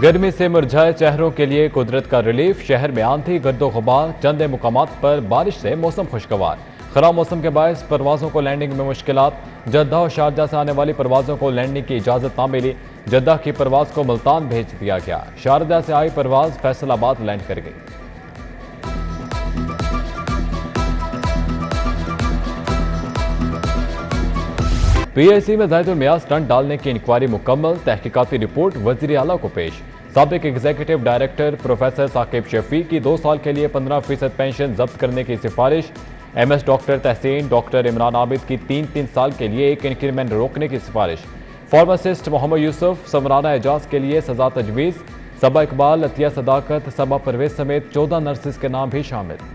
गर्मी से मुरझाए चेहरों के लिए कुदरत का रिलीफ। शहर में आंधी गर्दो गुबार, चंद मुकामात पर बारिश से मौसम खुशगवार। खराब मौसम के बायस परवाजों को लैंडिंग में मुश्किलात। जद्दा और शारजा से आने वाली परवाजों को लैंडिंग की इजाजत ना मिली। जद्दा की परवाज को मुल्तान भेज दिया गया। शारजा से आई परवाज फैसलाबाद लैंड कर गई। पीएसी में जायदुल मियां स्टंट डालने की इंक्वायरी मुकम्मल। तहकीकाती रिपोर्ट वजीर आला को पेश। साबिक executive director professor Saqib Shafi की 2 साल के लिए 15% पेंशन जब्त करने की सिफारिश। एमएस डॉक्टर तहसीन डॉक्टर इमरान आबिद की 3 साल के लिए एक इंक्रीमेंट रोकने की सिफारिश। फार्मासिस्ट मोहम्मद यूसुफ समराना एजाज के लिए सजा तजवीज़। सबा इकबाल, अतिया सदाकत, सबा परवेज समेत 14 नर्सिस के नाम भी शामिल।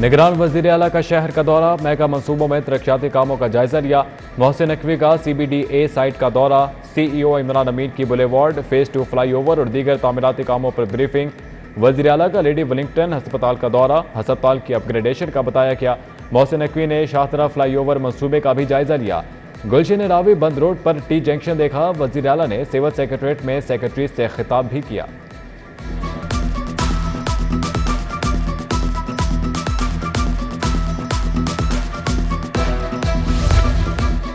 निगरान वजीर आला का शहर का दौरा। मेगा मंसूबों में तरक्याती कामों का जायजा लिया। मोहसिन नकवी का CBDA साइट का दौरा। CEO इमरान अमीन की बुलेवार्ड, फेज 2 फ्लाईओवर और दीगर तामीराती कामों पर ब्रीफिंग। वजीर आला का लेडी वेलिंगटन अस्पताल का दौरा। अस्पताल की अपग्रेडेशन का बताया गया। मोहसिन नकवी ने शाहतरा फ्लाईओवर मंसूबे का भी जायजा लिया। गुलशन रावी बंद रोड पर T जंक्शन देखा। वजीर आला ने सिविल सेक्रेटरीट में सेक्रेटरी से खिताब भी किया।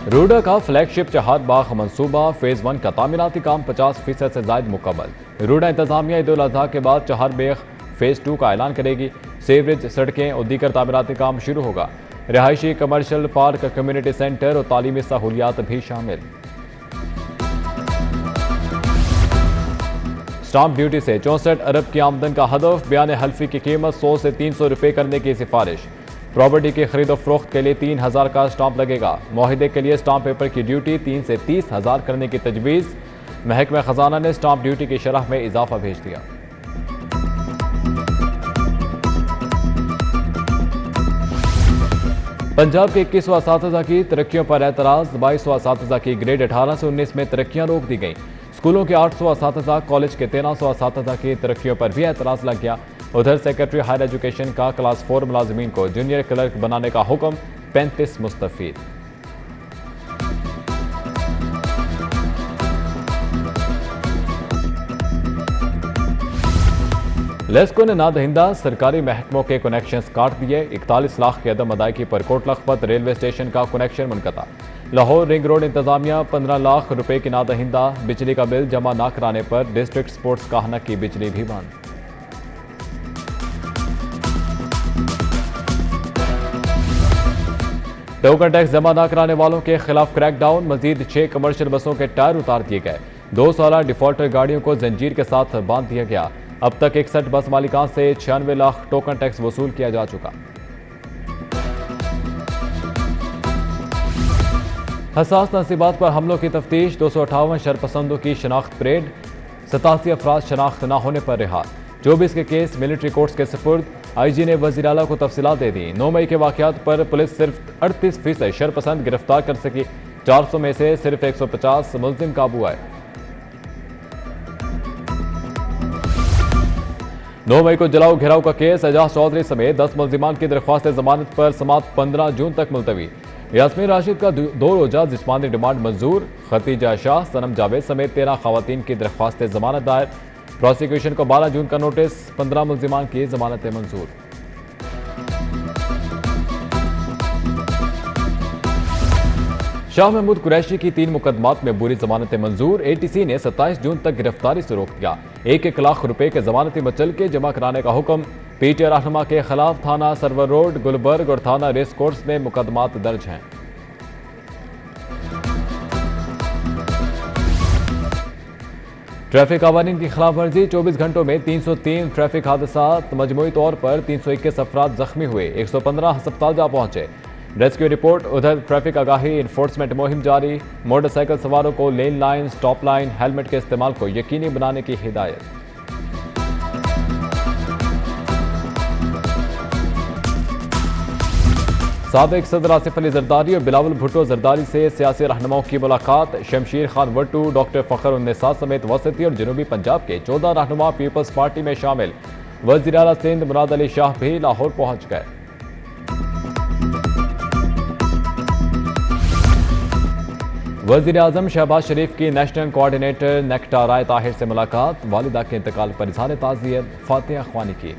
रूडा का फ्लैगशिप चहार बाग मंसूबा फेज 1 का तामीराती काम 50% से ज्यादा मुकम्मल। रूडा इंतजामिया ईद उल अजहा के बाद चहार बाग फेज 2 का ऐलान करेगी। सीवरेज, सड़कें और दीगर तामीराती काम शुरू होगा। रिहायशी, कमर्शियल पार्क, कम्युनिटी सेंटर और तालीमी सहूलियात भी शामिल। स्टाम्प ड्यूटी से 64 अरब की आमदन का हदफ। बयान हल्फी की कीमत 100 से 300 रुपये करने की सिफारिश। प्रॉपर्टी की खरीद और फरोख्त के लिए 3000 का स्टाम्प लगेगा। मुआहिदे के लिए स्टाम्प पेपर की ड्यूटी 3 से 30,000 करने की तजवीज़। महकमा खजाना ने स्टाम्प ड्यूटी की शरह में इजाफा भेज दिया। पंजाब के 21 असातिज़ा की तरक्कियों पर एतराज़। 22 असातिज़ा की ग्रेड 18 से 19 में तरक्कियां रोक दी गईं। स्कूलों के 800 असातिज़ा, कॉलेज के 1300 असातिज़ा की तरक्कियों पर भी एतराज़ लग गया। उधर सेक्रेटरी हायर एजुकेशन का क्लास 4 मुलाजमीन को जूनियर क्लर्क बनाने का हुक्म। 35 मुस्तफीद। लेस्को ने नादहिंदा सरकारी महकमों के कनेक्शंस काट दिए। 41 लाख की अदम अदायगी पर कोट लखपत रेलवे स्टेशन का कनेक्शन मुनक़ता। लाहौर रिंग रोड इंतजामिया 15 लाख रुपए की नादहिंदा। बिजली का बिल जमा न कराने पर डिस्ट्रिक्ट स्पोर्ट्स काहना की बिजली भी बंद। टोकन टैक्स जमा न कराने वालों के खिलाफ क्रैकडाउन। मजीद 6 कमर्शियल बसों के टायर उतार दिए गए। 2 साल डिफॉल्टर गाड़ियों को जंजीर के साथ बांध दिया गया। अब तक 61 बस मालिकान से 96 लाख टोकन टैक्स वसूल किया जा चुका। हसास तनसीबात पर हमलों की तफ्तीश। 258 शरपसंदों की शनाख्त परेड। 87 अफराद शनाख्त न होने पर रिहा। 24 के केस मिलिट्री कोर्ट्स के सुपुर्द। IG ने वज़ीर आला को तफसीलात दे दी। 9 मई के वाक़यात पर पुलिस सिर्फ 38% शरपसंद गिरफ्तार कर सकी। 400 में से सिर्फ 150 मुल्जिम काबू आए। 9 मई को जलाओ घेराव का केस। एजाज चौधरी समेत 10 मुल्जिमान की दरख्वास्त जमानत पर समात 15 जून तक मुलतवी। यास्मीन राशिद का 2 रोजा जिस्मानी रिमांड मंजूर। खतीजा शाह, सनम जावेद समेत 13 खवातीन की दरख्वास्त जमानत दायर। प्रोसिक्यूशन को 12 जून का नोटिस। 15 मुल्जिमान की जमानतें मंजूर। शाह महमूद कुरैशी की 3 मुकदमात में बुरी जमानतें मंजूर। ATC ने 27 जून तक गिरफ्तारी से रोक दिया। 1-1 लाख रुपए के जमानती मचल के जमा कराने का हुक्म। PTI रहनुमा के खिलाफ थाना सरवर रोड, गुलबर्ग और थाना रेस कोर्स में मुकदमात दर्ज हैं। ट्रैफिक कवानीन की खिलाफ वर्जी। 24 घंटों में 303 ट्रैफिक हादसात। मजमूई तौर पर 321 अफराद जख्मी हुए। 115 अस्पताल जा पहुंचे। Rescue report. उधर ट्रैफिक आगाही इन्फोर्समेंट मुहिम जारी। मोटरसाइकिल सवारों को लेन लाइन, स्टॉप लाइन, हेलमेट के इस्तेमाल को यकीनी बनाने की हिदायत। साबिक सदर आसिफ अली जरदारी और बिलावल भुट्टो जरदारी से सियासी रहनुमाओं की मुलाकात। शमशीर खान वट्टू, डॉक्टर फखरुन्निसा समेत वसती और जनूबी पंजाब के 14 रहनुमा पीपल्स पार्टी में शामिल। वज़ीर आला सिंध मुराद अली शाह भी लाहौर पहुंच गए। वज़ीर आज़म शहबाज शरीफ की नेशनल कोऑर्डिनेटर नेक्टा राय ताहिर से मुलाकात, वालिदा के इंतकाल पर इज़हार ताज़ियत, फातिहा ख्वानी की।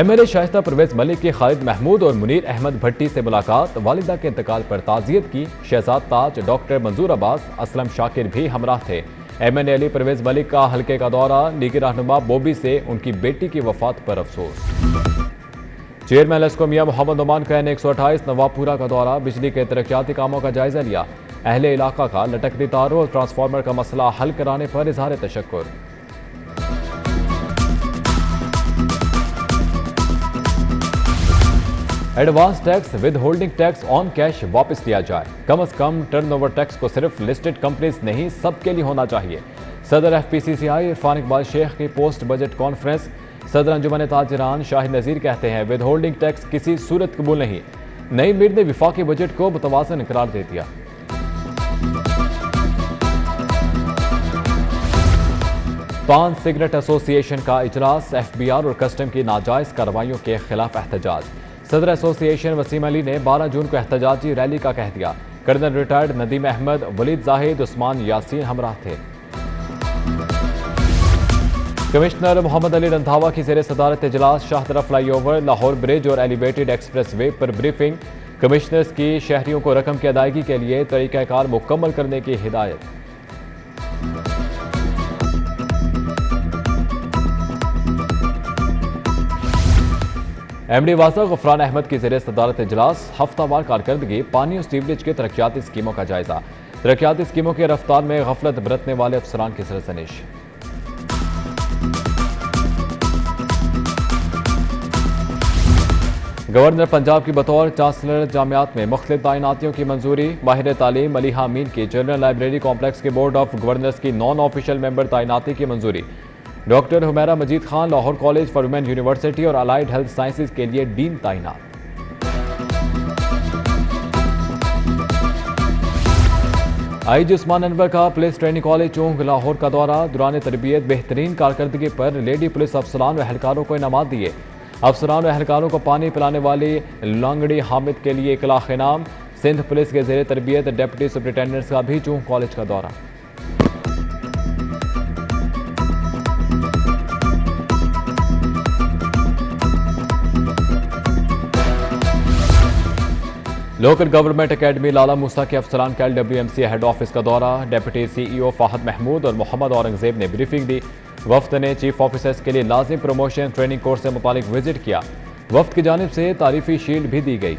MLA शाइस्ता परवेज मलिक की खालिद महमूद और मुनीर अहमद भट्टी से मुलाकात, वालिदा के इंतकाल पर ताज़ियत की। शहजाद ताज, डॉक्टर मंजूर अब्बास, असलम शाकिर भी हमराह थे। MLA अली परवेज मलिक का हल्के का दौरा, लीगी रहनुमा बोबी से उनकी बेटी की वफात पर अफसोस। चेयरमैन लेस्को मियां मोहम्मद नुमान का N128 नवाबपुरा का दौरा, बिजली के तरक्याती कामों का जायजा लिया। अहले इलाका का लटकती तारों और ट्रांसफार्मर का मसला हल कराने पर इजहार तशक्कुर। Advance tax withholding tax on cash वापस लिया जाए। कम से कम टर्नओवर टैक्स को सिर्फ लिस्टेड कंपनीज नहीं सबके लिए होना चाहिए। सदर FPCCI इरफान इकबाल शेख की पोस्ट बजट कॉन्फ्रेंस। सदर अंजुमन ताजिरान शाहिद नज़ीर कहते हैं विद होल्डिंग टैक्स किसी सूरत कबूल नहीं। नई मीर ने विफाकी बजट को मुतवाज़न करार दे दिया। पान सिगरेट एसोसिएशन का इजलास, FBR और कस्टम की नाजायज कार्रवाइयों के खिलाफ एहतजाज। सदर एसोसिएशन वसीम अली ने 12 जून को एहतजाजी रैली का कह दिया। कर्नल रिटायर्ड नदीम अहमद, वलीद जाहिद, उस्मान यासीन हमराह थे। कमिश्नर मोहम्मद अली रंधावा की ज़ेर सदारत इजलास, शाहदरा फ्लाईओवर, लाहौर ब्रिज और एलिवेटेड एक्सप्रेस वे पर ब्रीफिंग। कमिश्नर्स की शहरियों को रकम की अदायगी के लिए तरीक़ाकार मुकम्मल करने की हिदायत। MD वासा गफरान अहमद की ज़ेर सदारत इजलास, हफ्तावार कारकर्दगी, पानी और सीवरेज की तरक्याती स्कीमों का जायजा। तरक्याती स्कीमों की रफ्तार में गफलत बरतने वाले अफसरान की सरजनिश। गवर्नर पंजाब की बतौर चांसलर जामियात में मुख्तलिफ तैनातियों की मंजूरी। माहिर तालीम मलिहा अमीन की जनरल लाइब्रेरी कॉम्प्लेक्स के बोर्ड ऑफ गवर्नर्स की नॉन ऑफिशियल मेंबर तैनाती की मंजूरी। Doctor Humaira Majeed Khan Lahore college for women university और अलाइड हेल्थ साइंसेज के लिए डीन तैनात। IG उस्मान अनवर का पुलिस ट्रेनिंग कॉलेज चौंक लाहौर का दौरा, दौरान तरबियत बेहतरीन कारकर्दगी पर लेडी पुलिस अफसरान व एहलकारों को इनामात दिए। अफसरान व एहलकारों को पानी पिलाने वाली लांगड़ी हामिद के लिए 1 लाख इनाम। सिंध पुलिस के ज़ेर तरबियत डिप्टी सुपरिटेंडेंट्स का भी चौंक कॉलेज का दौरा। लोकल गवर्नमेंट अकेडमी लाला मूसा के अफसरान का LWMC हेड ऑफिस का दौरा। डिप्टी CEO फाहद महमूद और मोहम्मद औरंगजेब ने ब्रीफिंग दी। वफ्द ने चीफ ऑफिसर्स के लिए लाजिम प्रमोशन ट्रेनिंग कोर्स से मुतालिक विजिट किया। वफ्द की जानिब से तारीफी शील्ड भी दी गई।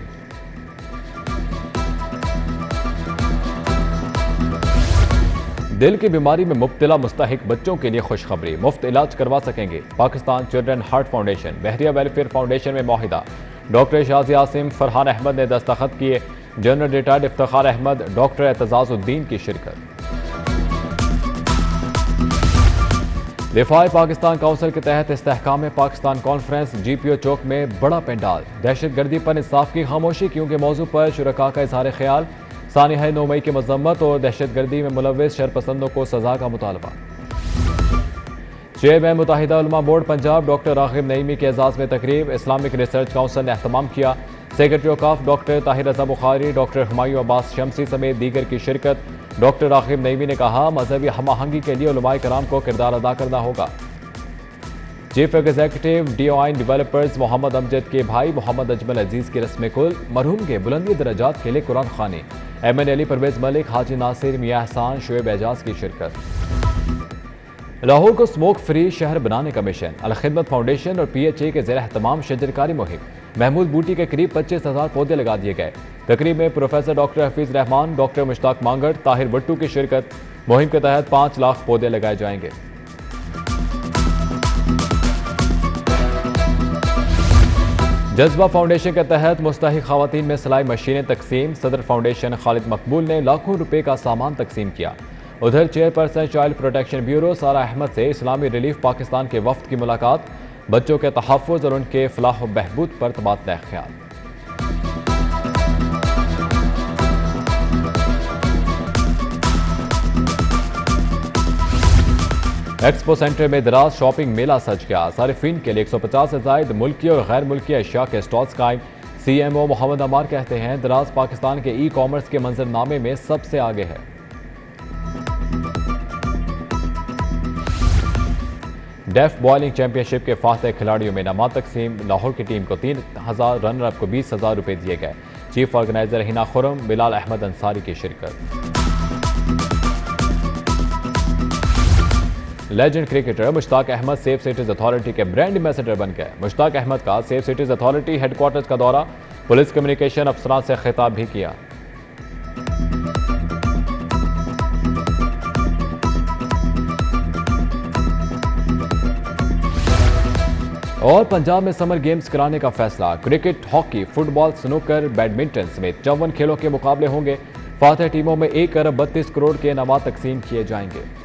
दिल की बीमारी में मुब्तला मुस्तहिक बच्चों के लिए खुशखबरी, मुफ्त इलाज करवा सकेंगे। Pakistan children heart foundation, Bahria welfare foundation में मुआहिदा। डॉक्टर शाजी आसिम, फरहान अहमद ने दस्तखत किए। General retired Iftikhar Ahmed, doctor Etizazuddin की शिरकत। दिफाई पाकिस्तान काउंसिल के तहत इस्तेहकाम पाकिस्तान कॉन्फ्रेंस, GPO चौक में बड़ा पेंडाल। दहशतगर्दी पर इंसाफ की खामोशी क्यों के मौजू पर शुरका का इजहार ख्याल। सानिया 9 मई की मजम्मत और दहशतगर्दी में मुलव्विस शरपसंदों को सजा का मुतालबा। चेयरमैन मुत्तहिदा उलमा बोर्ड पंजाब डॉक्टर रागिब नईमी के एजाज में तकरीब, इस्लामिक रिसर्च काउंसिल ने एहतमाम किया। Secretary of doctor Tahir Raza Bukhari, doctor Humayun Abbas Shamsi समेत दीगर की शिरकत। डॉक्टर रागिब नईमी ने कहा मजहबी हम आहंगी के लिए उलमाए कराम को किरदार अदा करना होगा। Chief executive DOI developers Mohammad Amjad के भाई मोहम्मद अजमल अजीज की रस्म कुल, मरहूम के बुलंदी दर्जात के लिए कुरान खानी। MLA अली परवेज मलिक, हाजी नासिर, मियां एहसान, शोएब एजाज की शिरकत। लाहौर को स्मोक फ्री शहर बनाने का मिशन, अल खिदमत फाउंडेशन और PHA के ज़ेर एहतमाम शजरकारी मुहिम। महमूद बूटी के करीब 25,000 पौधे लगा दिए गए। तकरीब में professor doctor Hafeez Rahman, doctor Mushtaq Mangar, Tahir Bhattu की शिरकत। मुहिम के तहत 5 लाख पौधे लगाए जाएंगे। जज्बा फाउंडेशन के तहत मुस्तहिक खवातीन में सिलाई मशीनें तकसीम। सदर फाउंडेशन खालिद मकबूल ने लाखों रुपए का सामान तकसीम किया। उधर चेयरपर्सन चाइल्ड प्रोटेक्शन ब्यूरो सारा अहमद से इस्लामी रिलीफ पाकिस्तान के वफ्द की मुलाकात। बच्चों के तहफ़्फ़ुज़ और उनके फलाह व बहबूद पर तबादला ख्याल। एक्सपो सेंटर में दराज शॉपिंग मेला सज गया। सारिफीन के लिए 150 से ज़ायद मुल्की और गैर मुल्की अशिया के स्टॉल्स कायम। सीएमओ मोहम्मद अमार कहते हैं दराज पाकिस्तान के ई कॉमर्स के मंजरनामे में सबसे आगे है। डेफ बॉलिंग चैंपियनशिप के फातह खिलाड़ियों में नमा तकसीम। लाहौर की टीम को 3000, रनर-अप को 20,000 रुपए दिए गए। चीफ ऑर्गेनाइजर हिना खुरम, बिलाल अहमद अंसारी की शिरकत। Legend cricketer Mushtaq Ahmed safe cities authority के ब्रांड एम्बेसडर बन गए। मुश्ताक अहमद का सेफ सिटीज अथॉरिटी हेडक्वार्टर्स का दौरा, पुलिस कम्युनिकेशन अफसरान से खिताब भी किया। और पंजाब में समर गेम्स कराने का फैसला। Cricket, hockey, football, snooker, badminton समेत 54 खेलों के मुकाबले होंगे। फातह टीमों में 1 अरब 32 करोड़ के इनामात तकसीम किए जाएंगे।